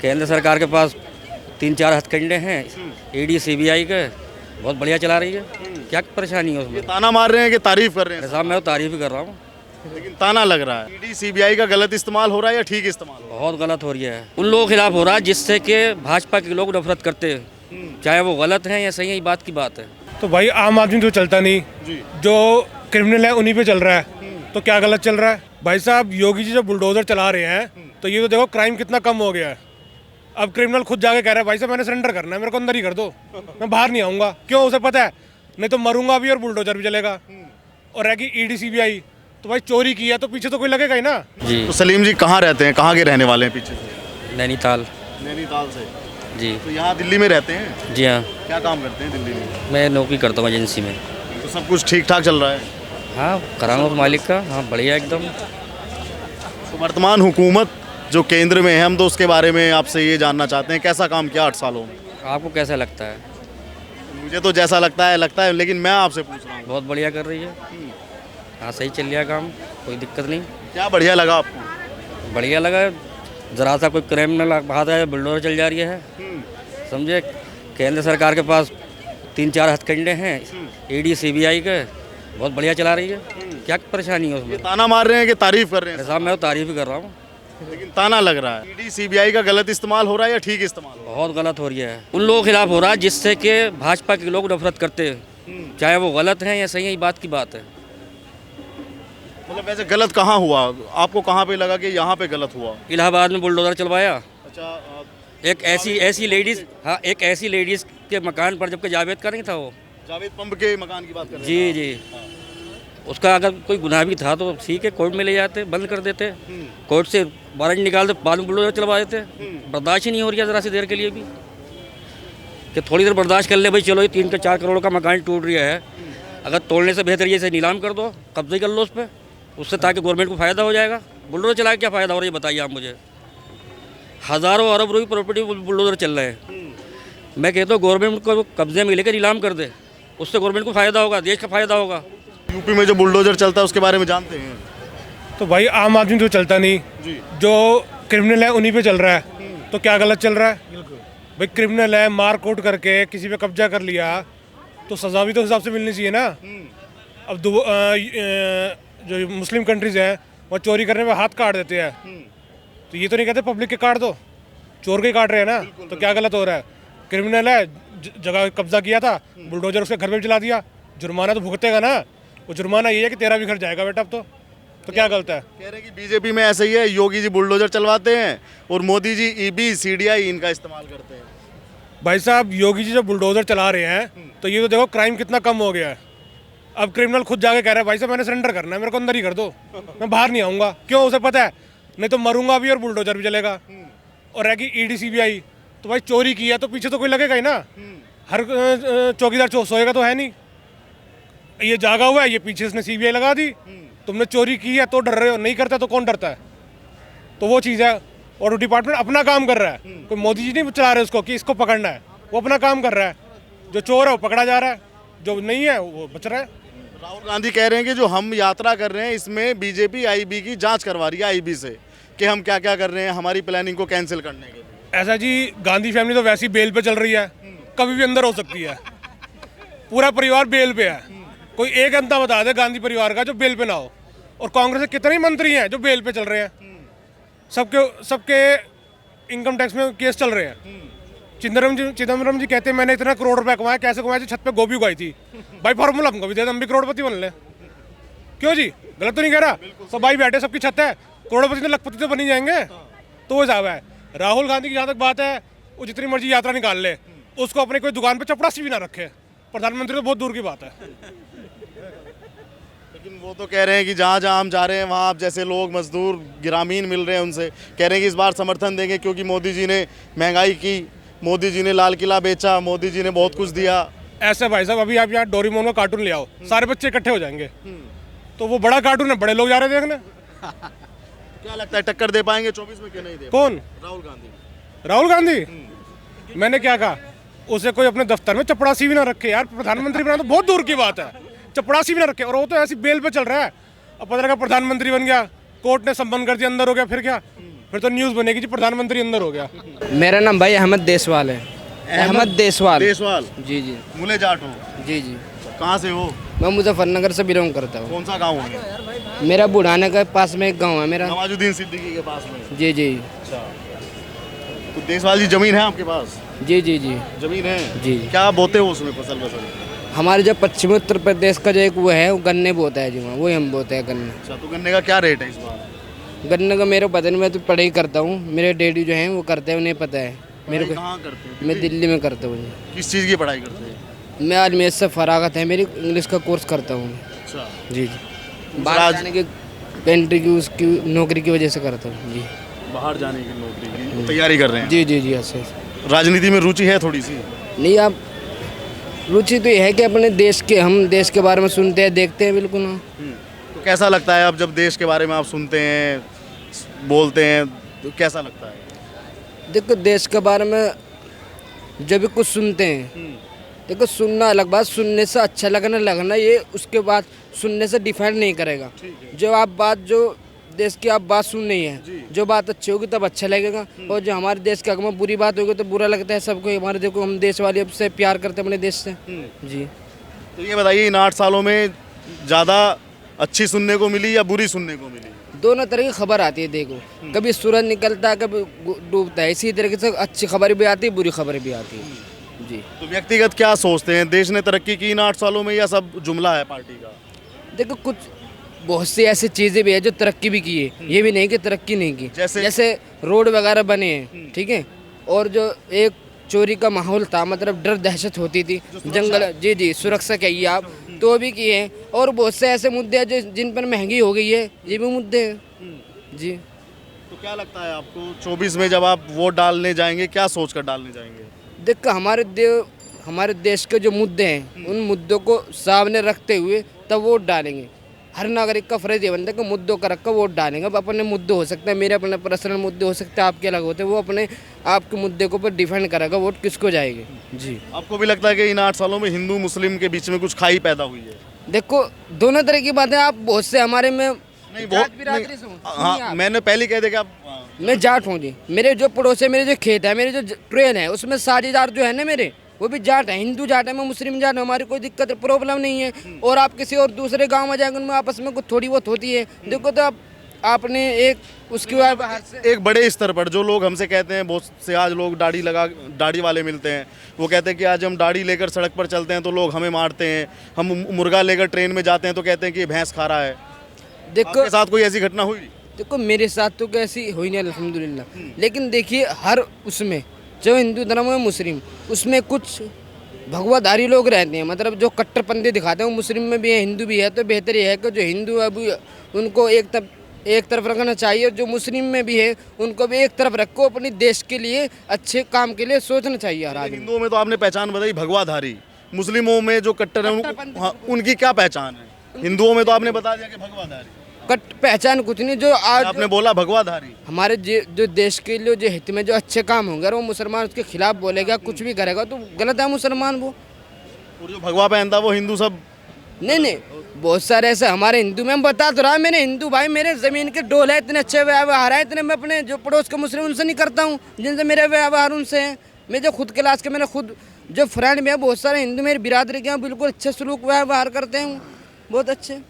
केंद्र सरकार के पास 3-4 हथकंडे हैं, ईडी सीबीआई के बहुत बढ़िया चला रही है। क्या परेशानी है उसमें? ताना मार रहे हैं कि तारीफ कर रहे हैं? साहब मैं तो तारीफ ही कर रहा हूँ। लेकिन ताना लग रहा है ईडी सीबीआई का गलत इस्तेमाल हो रहा है या ठीक इस्तेमाल हो बहुत गलत हो रही है, उन लोगों के खिलाफ हो रहा है जिससे कि भाजपा के लोग नफरत करते हैं, चाहे वो गलत हैं या सही है, ये बात की बात है। तो भाई आम आदमी तो चलता नहीं, जो क्रिमिनल है उन्हीं पे चल रहा है, तो क्या गलत चल रहा है? भाई साहब योगी जी जो बुलडोजर चला रहे हैं तो ये तो देखो क्राइम कितना कम हो गया है। अब क्रिमिनल खुद जाके कह रहा है भाई साहब मैंने सरेंडर करना है, मेरे को अंदर ही कर दो, मैं बाहर नहीं आऊँगा। क्यों? उसे पता है नहीं तो मरूंगा भी और बुलडोजर भी चलेगा। और है कि ईडी सीबीआई तो भाई चोरी किया तो पीछे तो कोई लगेगा ही ना। जी तो सलीम जी कहाँ रहते हैं, कहाँ के रहने वाले हैं? पीछे से नैनीताल। नैनीताल से। जी तो यहाँ दिल्ली में रहते हैं? जी हाँ, क्या काम करते हैं दिल्ली में? मैं नौकरी करता हूँ एजेंसी में। तो सब कुछ ठीक ठाक चल रहा है? हाँ कराऊंगा तो मालिक का, हाँ बढ़िया एकदम। तो वर्तमान हुकूमत जो केंद्र में है, हम तो उसके बारे में आपसे ये जानना चाहते हैं कैसा काम किया 8 सालों में? आपको कैसा लगता है? मुझे तो जैसा लगता है, लेकिन मैं आपसे पूछ रहा हूँ। बहुत बढ़िया कर रही है, हाँ सही चल रहा है काम, कोई दिक्कत नहीं। क्या बढ़िया लगा आपको? बढ़िया लगा, ज़रा सा कोई क्रिमिनल बात है बुलडोजर चल जा रही है, समझे। केंद्र सरकार के पास 3-4 हथकंडे हैं, ईडी सीबीआई के बहुत बढ़िया चला रही है। क्या परेशानी है उसमें? ताना मार रहे हैं कि तारीफ कर रहे हैं? साहब मैं तो तारीफ ही कर रहा हूँ। लेकिन ताना लग रहा है ईडी सीबीआई का गलत इस्तेमाल हो रहा है या ठीक इस्तेमाल हो रहा बहुत गलत हो रही है, उन लोगों के खिलाफ हो रहा है जिससे कि भाजपा के लोग नफरत करते हैं, चाहे वो गलत हैं या सही है, ये बात की बात है। है? मतलब वैसे गलत कहाँ हुआ? आपको कहाँ पे लगा कि यहाँ पे गलत हुआ? इलाहाबाद में बुलडोजर चलवाया, अच्छा एक ऐसी लेडीज़, हाँ एक ऐसी लेडीज़ के मकान पर, जबकि जावेद का नहीं था वो। जावेद पंप के मकान की बात कर रहे जी हैं? जी, उसका अगर कोई गुनाह भी था तो ठीक है, कोर्ट में ले जाते, बंद कर देते, कोर्ट से वारंट निकालते, बाद में बुलडोजर चलवा देते। बर्दाश्त ही नहीं हो रही है ज़रा सी देर के लिए भी, कि थोड़ी देर बर्दाश्त कर ले भाई, चलो ये 3-4 करोड़ का मकान टूट रहा है, अगर तोड़ने से बेहतर ये से नीलाम कर दो, कब्जे कर लो उस पर, उससे ताकि गवर्नमेंट को फ़ायदा हो जाएगा। बुलडोजर चला के क्या फ़ायदा हो रहा है ये बताइए आप मुझे। हज़ारों अरब रुपये प्रॉपर्टी बुलडोजर चल रहे हैं। मैं कहता हूँ गवर्नमेंट को कब्जे में लेकर नीलाम कर दे, उससे गवर्नमेंट को फ़ायदा होगा, देश का फ़ायदा होगा। यूपी में जो बुलडोजर चलता है उसके बारे में जानते हैं? तो भाई आम आदमी तो चलता नहीं, जो क्रिमिनल है उन्हीं पे चल रहा है, तो क्या गलत चल रहा है? भाई क्रिमिनल है, मार कोट करके किसी पे कब्जा कर लिया तो सज़ा भी तो हिसाब से मिलनी चाहिए ना। अब जो मुस्लिम कंट्रीज हैं वो चोरी करने में हाथ काट देते हैं, तो ये तो नहीं कहते पब्लिक के काट दो, चोर के काट रहे हैं ना, तो क्या गलत हो रहा है? क्रिमिनल है, जगह कब्जा किया था, बुलडोजर उसके घर में भी चला दिया, जुर्माना तो भुगतेगा ना। वो जुर्माना ये है कि तेरा भी घर जाएगा बेटा। अब तो क्या गलत है? कह रहे हैं कि बीजेपी में ऐसा ही है, योगी जी बुलडोजर चलवाते हैं और मोदी जी ईबी सीडीआई इनका इस्तेमाल करते हैं। भाई साहब योगी जी जो बुलडोजर चला रहे हैं तो ये तो देखो क्राइम कितना कम हो गया है। अब क्रिमिनल खुद जाके कह रहा है भाई साहब मैंने सरेंडर करना है, मेरे को अंदर ही कर दो, मैं बाहर नहीं आऊँगा। क्यों? उसे पता है नहीं तो मरूंगा भी और बुलडोजर भी चलेगा। और है कि ईडी सीबीआई तो भाई चोरी किया तो पीछे तो कोई लगेगा ही ना। हर चौकीदार सोएगा तो है नहीं, ये जागा हुआ है, ये पीछे इसने सीबीआई लगा दी। तुमने चोरी की है तो डर रहे हो, नहीं करता तो कौन डरता है? तो वो चीज़ है। और डिपार्टमेंट अपना काम कर रहा है, कोई मोदी जी नहीं चला रहे उसको कि इसको पकड़ना है, वो अपना काम कर रहा है। जो चोर है वो पकड़ा जा रहा है, जो नहीं है वो बच रहा है। राहुल गांधी कह रहे हैं कि जो हम यात्रा कर रहे हैं इसमें बीजेपी आईबी की जांच करवा रही है, आईबी से, कि हम क्या क्या कर रहे हैं हमारी प्लानिंग को कैंसिल करने के लिए। ऐसा जी, गांधी फैमिली तो वैसी बेल पे चल रही है, कभी भी अंदर हो सकती है। पूरा परिवार बेल पे है, कोई एक अंता बता दे गांधी परिवार का जो बेल पे ना हो। और कांग्रेस के कितने मंत्री हैं जो बेल पे चल रहे हैं, सबके इनकम टैक्स में केस चल रहे हैं। चिदम्बरम जी कहते हैं मैंने इतना करोड़ रुपए कमाया, कैसे कमाया जी? छत पे गोभी उगाई थी। भाई फॉर्मूला हमको भी दे, हम भी करोड़पति बन ले। क्यों जी? गलत तो नहीं कह रहा? सब भाई बैठे, सबकी छत है, करोड़पति तो लखपति तो बनी जाएंगे। तो वो हिसाब है। राहुल गांधी की जहाँ तक बात है, वो जितनी मर्जी यात्रा निकाल ले, उसको अपने कोई दुकान पे चपरासी भी ना रखे। प्रधानमंत्री तो बहुत दूर की बात है। लेकिन वो तो कह रहे हैं कि जहाँ जहाँ हम जा रहे हैं वहाँ आप जैसे लोग मजदूर ग्रामीण मिल रहे हैं, उनसे कह रहे हैं कि इस बार समर्थन देंगे क्योंकि मोदी जी ने महंगाई की, मोदी जी ने लाल किला बेचा, मोदी जी ने बहुत कुछ दिया। ऐसा भाई साहब, अभी आप यहाँ डोरेमोन का कार्टून ले आओ, सारे बच्चे इकट्ठे हो जाएंगे, तो वो बड़ा कार्टून है, बड़े लोग जा रहे हैं देखने। क्या लगता है टक्कर दे पाएंगे 24 में कि नहीं दे? कौन? राहुल गांधी। राहुल गांधी? मैंने क्या कहा? उसे कोई अपने दफ्तर में चपरासी भी ना रखे यार, प्रधानमंत्री बना तो बहुत दूर की बात है, चपरासी भी ना रखे। और वो तो ऐसी बेल पे चल रहा है, अब पता लगा प्रधानमंत्री बन गया, कोर्ट ने संबंध कर दिया, अंदर हो गया, फिर क्या? फिर तो न्यूज़ बनेगी जी प्रधानमंत्री अंदर हो गया। मेरा नाम भाई अहमद देसवाल है। अहमद देसवाल। देसवाल, जी जी मूले जाट हो, जी जी। कहाँ से हो, मैं मुजफ्फरनगर से बिलोंग करता हूँ। कौन सा गाँव है? मेरा बुढ़ाने के पास में एक गांव है मेरा। नवाजुद्दीन सिद्दीकी के पास में। जी जी अच्छा, तो देसवाल जी जमीन है आपके पास? जी जी जी जमीन है जी। क्या बोते हो उसमें फसल वसल? हमारे जो पश्चिमी उत्तर प्रदेश का जो एक वो है वो गन्ने बोता है जी, वहाँ वही हम बोते हैं गन्ने। अच्छा, तो गन्ने का क्या रेट है इस बार? गन्ने का मेरे पता नहीं, मैं तो पढ़ाई करता हूँ, मेरे डैडी जो हैं वो करते हैं, उन्हें पता है मेरे को। कहाँ करते हैं? मैं दिल्ली में करता हूँ जी। किस चीज़ की पढ़ाई करते हैं? मैं अजमेर से फरागत है मेरी, इंग्लिश का कोर्स करता हूँ। अच्छा, जी जी। बाहर राज- जाने की कंट्री की उसकी नौकरी की वजह से करता हूँ जी। बाहर जाने की नौकरी की तैयारी कर रहे हैं। जी जी जी ऐसे। राजनीति में रुचि है थोड़ी सी? नहीं, आप रुचि तो ये है कि अपने देश के, हम देश के बारे में सुनते हैं देखते हैं बिल्कुल। हाँ। तो कैसा लगता है अब जब देश के बारे में आप सुनते हैं, बोलते हैं, तो कैसा लगता है? देखो देश के बारे में जब भी कुछ सुनते हैं, देखो सुनना अलग बात, सुनने से अच्छा लगना ये उसके बाद सुनने से डिफाइन नहीं करेगा। जो आप बात, जो देश की आप बात सुन रही है, जो बात अच्छी होगी तब अच्छा लगेगा, और जो हमारे देश के हक में बुरी बात होगी तो बुरा लगता है सबको। हमारे देखो हम देश वाले अब से प्यार करते हैं अपने देश से जी। तो ये बताइए, इन 8 सालों में ज़्यादा अच्छी सुनने को मिली या बुरी सुनने को मिली? दोनों तरह की खबर आती है। देखो कभी सूरज निकलता है, कभी डूबता है, इसी तरीके से अच्छी खबर भी आती है, बुरी खबर भी आती है जी। तो व्यक्तिगत क्या सोचते हैं, देश ने तरक्की की इन 8 सालों में या सब जुमला है पार्टी का? देखो कुछ बहुत सी ऐसी चीज़ें भी है जो तरक्की भी की है, ये भी नहीं कि तरक्की नहीं की। जैसे रोड वगैरह बने हैं, ठीक है, और जो एक चोरी का माहौल था, मतलब डर दहशत होती थी, जंगल, जी जी सुरक्षा कहिए आप, तो भी किए हैं। और बहुत से ऐसे मुद्दे हैं जो जिन पर महंगी हो गई है, ये भी मुद्दे हैं जी। तो क्या लगता है आपको 24 में जब आप वोट डालने जाएंगे, क्या सोच कर डालने जाएंगे? देखो हमारे देश के जो मुद्दे हैं, उन मुद्दों को सामने रखते हुए तब वोट डालेंगे। हर नागरिक का फर्ज ये बनता है कि मुद्दों का रख कर वोट डालेंगे। अब अपने मुद्दे हो सकते हैं, मेरे अपने पर्सनल मुद्दे हो सकते हैं, आपके अलग होते हैं, वो अपने आपके मुद्दे को पर डिफेंड करेगा वोट किसको जाएगी जी। आपको भी लगता है कि इन 8 सालों में हिंदू मुस्लिम के बीच में कुछ खाई पैदा हुई है? देखो दोनों तरह की बातें, आप बहुत से हमारे में नहीं, जात बिरादरी से हो। हाँ, मैंने पहले कह दिया कि आप मैं जाट हूँ जी। मेरे जो पड़ोस है, मेरे जो खेत है, मेरे जो ट्रेन है, उसमें साझेदार जो है ना मेरे, वो भी जाट है, हिंदू जाट है, मैं मुस्लिम जाट हूँ, हमारी कोई दिक्कत प्रॉब्लम नहीं है। और आप किसी और दूसरे गांव में जाएंगे, उनमें आपस में कुछ थोड़ी बहुत होती है। देखो तो आपने एक उसके बाद बाहर से एक बड़े स्तर पर जो लोग हमसे कहते हैं, बहुत से आज लोग दाढ़ी वाले मिलते हैं, वो कहते हैं कि आज हम दाढ़ी लेकर सड़क पर चलते हैं तो लोग हमें मारते हैं, हम मुर्गा लेकर ट्रेन में जाते हैं तो कहते हैं कि ये भैंस खा रहा है। देखो आपके साथ कोई ऐसी घटना हुई? देखो मेरे साथ तो कैसी हुई नहीं अल्हम्दुलिल्लाह, लेकिन देखिए हर उसमें जो हिंदू धर्म है मुस्लिम, उसमें कुछ भगवाधारी लोग रहते हैं, मतलब जो कट्टरपंथी दिखाते हैं, वो मुस्लिम में भी है, हिंदू भी है। तो बेहतर ये है कि जो हिंदू है अभी उनको एक तरफ रखना चाहिए, और जो मुस्लिम में भी है उनको भी एक तरफ रखो, अपने देश के लिए अच्छे काम के लिए सोचना चाहिए हर आदमी। हिंदुओं में तो आपने पहचान बताई भगवाधारी, मुस्लिमों में जो कट्टर है हाँ, उनकी क्या पहचान है? हिंदुओं में तो आपने बता दिया कि भगवाधारी, पहचान कुछ नहीं। जो आज आपने बोला भगवाधारी। हमारे जो देश के लिए जो हित में जो अच्छे काम होंगे, और वो मुसलमान उसके खिलाफ बोलेगा, कुछ भी करेगा तो गलत है मुसलमान वो। और जो भगवा पहनता वो हिंदू सब? नहीं, बहुत सारे ऐसे हमारे हिंदू में, हम बता तो रहा, मेरे हिंदू भाई मेरे ज़मीन के डोल है, इतने अच्छे व्यवहार है, इतने मैं अपने जो पड़ोस के मुस्लिम उनसे नहीं करता हूँ जिनसे मेरे व्यवहार उनसे हैं। मैं जो खुद क्लास के, मैंने खुद जो फ्रेंड में है, बहुत सारे हिंदू मेरी बिरादरी के हैं, बिल्कुल अच्छे सलूक व्यवहार करते हैं, बहुत अच्छे।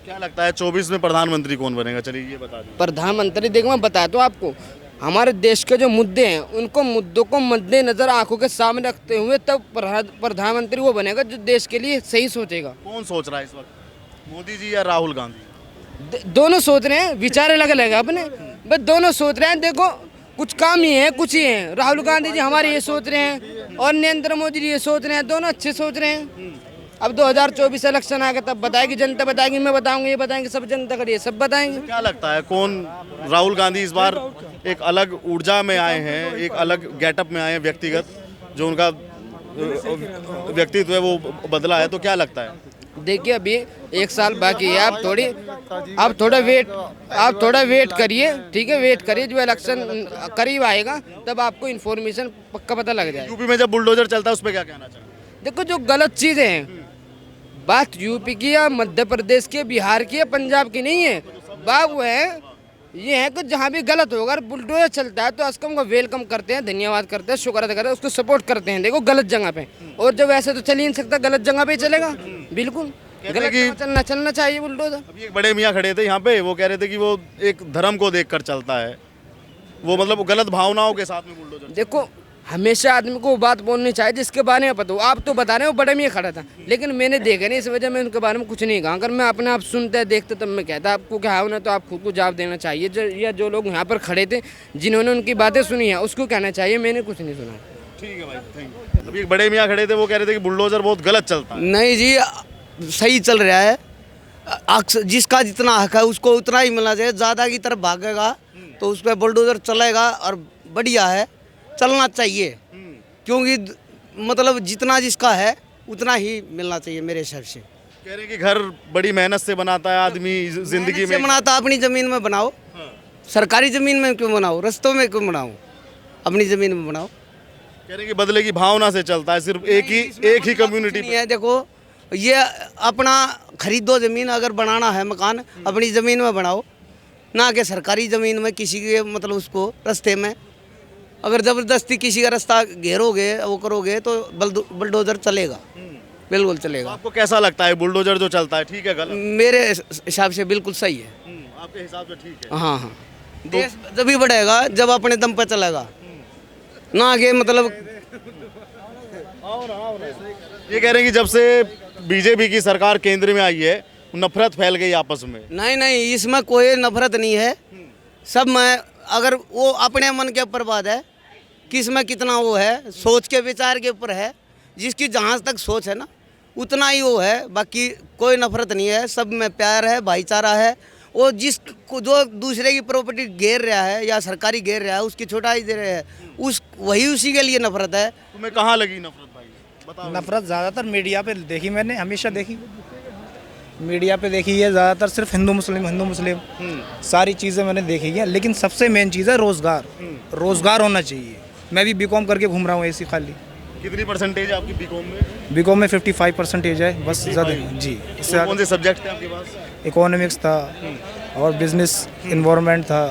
क्या लगता है 24 में प्रधानमंत्री कौन बनेगा? चलिए ये बता दें। प्रधानमंत्री देखो मैं बताता हूँ आपको, हमारे देश के जो मुद्दे हैं उनको मुद्दों को मद्देनजर आंखों के सामने रखते हुए तब प्रधानमंत्री वो बनेगा जो देश के लिए सही सोचेगा। कौन सोच रहा है इस वक्त, मोदी जी या राहुल गांधी? दोनों सोच रहे हैं, विचार अलग अलग है अपने, बस दोनों सोच रहे हैं। देखो कुछ काम ही है, कुछ ही है। राहुल गांधी जी हमारे ये सोच रहे हैं और नरेंद्र मोदी जी ये सोच रहे हैं, दोनों अच्छे सोच रहे हैं। अब 2024 इलेक्शन आएगा तब बताएगी जनता, बताएगी, मैं बताऊंगा, ये बताएंगे, सब जनता करिए, सब बताएंगे। क्या लगता है कौन, राहुल गांधी इस बार एक अलग ऊर्जा में आए हैं, एक अलग गेटअप में आए हैं, व्यक्तिगत जो उनका व्यक्तित्व है वो बदला है, तो क्या लगता है? देखिए अभी 1 साल बाकी है, आप थोड़ा वेट करिए, ठीक है, वेट करिए, जो इलेक्शन करीब आएगा तब आपको इन्फॉर्मेशन पक्का पता लग जाएगा। यूपी में जब बुलडोजर चलता है उस पर क्या कहना चाहिए? देखो जो गलत चीज़ें हैं, बात यूपी की या मध्य प्रदेश की, बिहार की या पंजाब की नहीं है, बात वो है ये है कि जहाँ भी गलत होगा, अगर बुलडोजर चलता है तो अस्कम को वेलकम करते हैं, धन्यवाद करते हैं, शुक्र अदा करते हैं, उसको सपोर्ट करते हैं। देखो गलत जगह पे, और जब ऐसे तो चल ही नहीं सकता, गलत जगह पे ही चलेगा। बिल्कुल गलत जगह चलना चाहिए बुलडोजर। अभी एक बड़े मियाँ खड़े थे यहाँ पे, वो कह रहे थे कि वो एक धर्म को देखकर चलता है, वो मतलब गलत भावनाओं के साथ में बुलडोजर। देखो हमेशा आदमी को वो बात बोलनी चाहिए जिसके बारे में पता हो। आप तो बता रहे हो बड़े में खड़ा था, लेकिन मैंने देखा नहीं, इस वजह मैं उनके बारे में कुछ नहीं कहा। अगर मैं अपने आप सुनते देखते तब मैं कहता, आपको क्या होना तो आप खुद को जवाब देना चाहिए। या जो लोग यहाँ पर खड़े थे जिन्होंने उनकी बातें सुनी है उसको कहना चाहिए, मैंने कुछ नहीं सुना। ठीक है भाई, थैंक यू। अभी एक बड़े मियाँ खड़े थे, वो कह रहे थे कि बुलडोजर बहुत गलत चलता है। नहीं जी, सही चल रहा है। जिसका जितना हक है उसको उतना ही मिलना चाहिए। ज़्यादा की तरफ भागेगा तो उस पर बुलडोजर चलेगा, और बढ़िया है, चलना चाहिए। क्योंकि मतलब जितना जिसका है उतना ही मिलना चाहिए मेरे हिसाब से। कह रहे हैं कि घर बड़ी मेहनत से बनाता है आदमी, जिंदगी में बनाता, अपनी ज़मीन में बनाओ। सरकारी ज़मीन में क्यों बनाओ, रस्तों में क्यों बनाओ, अपनी ज़मीन में बनाओ। कह रहे हैं कि बदले की भावना से चलता है, सिर्फ एक ही कम्युनिटी नहीं है। देखो ये अपना खरीदो ज़मीन, अगर बनाना है मकान अपनी ज़मीन में बनाओ, ना कि सरकारी ज़मीन में किसी के मतलब उसको रास्ते में। अगर ज़बरदस्ती किसी का रास्ता घेरोगे वो करोगे तो बुलडोजर चलेगा, बिल्कुल चलेगा। आपको कैसा लगता है बुलडोजर जो चलता है, ठीक है गलत? मेरे हिसाब से बिल्कुल सही है। आपके हिसाब से ठीक है। हाँ हाँ, देश जब बढ़ेगा जब अपने दम पर चलेगा, ना आगे मतलब। ये कह रहे हैं कि जब से बीजेपी की सरकार केंद्र में आई है नफरत फैल गई आपस में। नहीं नहीं, इसमें कोई नफरत नहीं है। सब में अगर वो अपने मन के ऊपर बात है, किस में कितना वो है, सोच के विचार के ऊपर है। जिसकी जहाँ तक सोच है ना उतना ही वो है, बाकी कोई नफरत नहीं है। सब में प्यार है, भाईचारा है। वो जो दूसरे की प्रॉपर्टी घेर रहा है या सरकारी घेर रहा है उसकी छुटाई दे रहे हैं, वही उसी के लिए नफरत है। तुम्हें कहाँ लगी नफरत भाई, बताओ। नफरत ज़्यादातर मीडिया पे देखी मैंने, हमेशा देखी, मीडिया पे देखी है ज़्यादातर। सिर्फ हिंदू मुस्लिम सारी चीज़ें मैंने देखी हैं। लेकिन सबसे मेन चीज़ है रोज़गार। रोज़गार होना चाहिए। मैं भी बीकॉम करके घूम रहा हूँ ऐसी खाली। कितनी परसेंटेज है आपकी बीकॉम में? बीकॉम में 55% है बस, ज़्यादा जी। इससे कौन से सब्जेक्ट थे आपके पास? इकोनॉमिक्स था और बिजनेस इन्वायरमेंट था।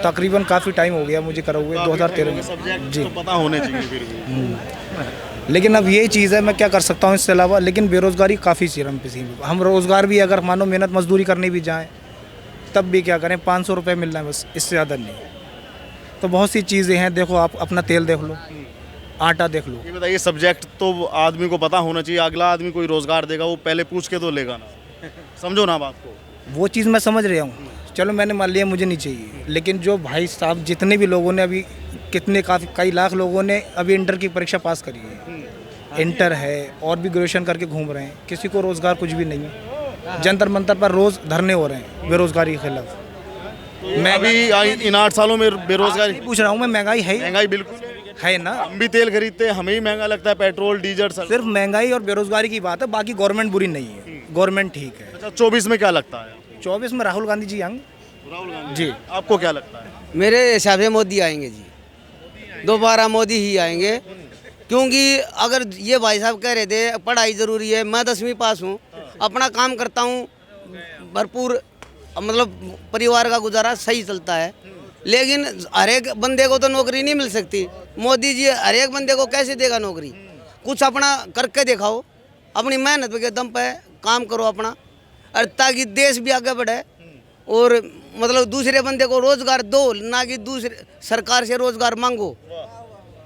तकरीबन काफ़ी टाइम हो गया मुझे करा हुए, 2013 में जी। तो पता होने चाहिए फिर भी। लेकिन अब यही चीज़ है, मैं क्या कर सकता हूँ इससे अलावा। लेकिन बेरोज़गारी काफ़ी चरम पे थी। हम रोज़गार भी अगर मानो मेहनत मजदूरी करने भी जाएँ तब भी क्या करें, 500 रुपये मिल रहा है बस, इससे ज़्यादा नहीं। तो बहुत सी चीज़ें हैं। देखो आप अपना तेल देख लो, आटा देख लो। ये बताइए, सब्जेक्ट तो आदमी को पता होना चाहिए। अगला आदमी कोई रोज़गार देगा वो पहले पूछ के तो लेगा ना, समझो ना बात को। वो चीज़ मैं समझ रहा हूँ, चलो मैंने मान लिया मुझे नहीं चाहिए। लेकिन जो भाई साहब जितने भी लोगों ने अभी कई लाख लोगों ने अभी इंटर की परीक्षा पास करी है, इंटर है और भी ग्रेजुएशन करके घूम रहे हैं, किसी को रोज़गार कुछ भी नहीं है। जंतर मंतर पर रोज़ धरने हो रहे हैं बेरोज़गारी के खिलाफ। मैं अभी इन 8 सालों में बेरोज़गारी पूछ रहा हूँ मैं, महंगाई है, महंगाई बिल्कुल है ना। हम भी तेल खरीदते हैं, हमें ही महंगा लगता है पेट्रोल डीजल। सिर्फ महंगाई और बेरोज़गारी की बात है, बाकी गवर्नमेंट बुरी नहीं है, गवर्नमेंट ठीक है। अच्छा, 24 में क्या लगता है? 24 में राहुल गांधी जी आएंगे। राहुल गांधी जी। आपको क्या लगता है? मेरे हिसाब से मोदी आएंगे जी, दोबारा मोदी ही आएंगे। क्योंकि अगर ये भाई साहब कह रहे थे पढ़ाई ज़रूरी है, मैं 10वीं पास हूँ, अपना काम करता हूँ, भरपूर मतलब परिवार का गुजारा सही चलता है। लेकिन हर एक बंदे को तो नौकरी नहीं मिल सकती। मोदी जी हर एक बंदे को कैसे देगा नौकरी? कुछ अपना करके दिखाओ, अपनी मेहनत के दम पे काम करो अपना, और ताकि देश भी आगे बढ़े। और मतलब दूसरे बंदे को रोज़गार दो, ना कि दूसरे सरकार से रोज़गार मांगो।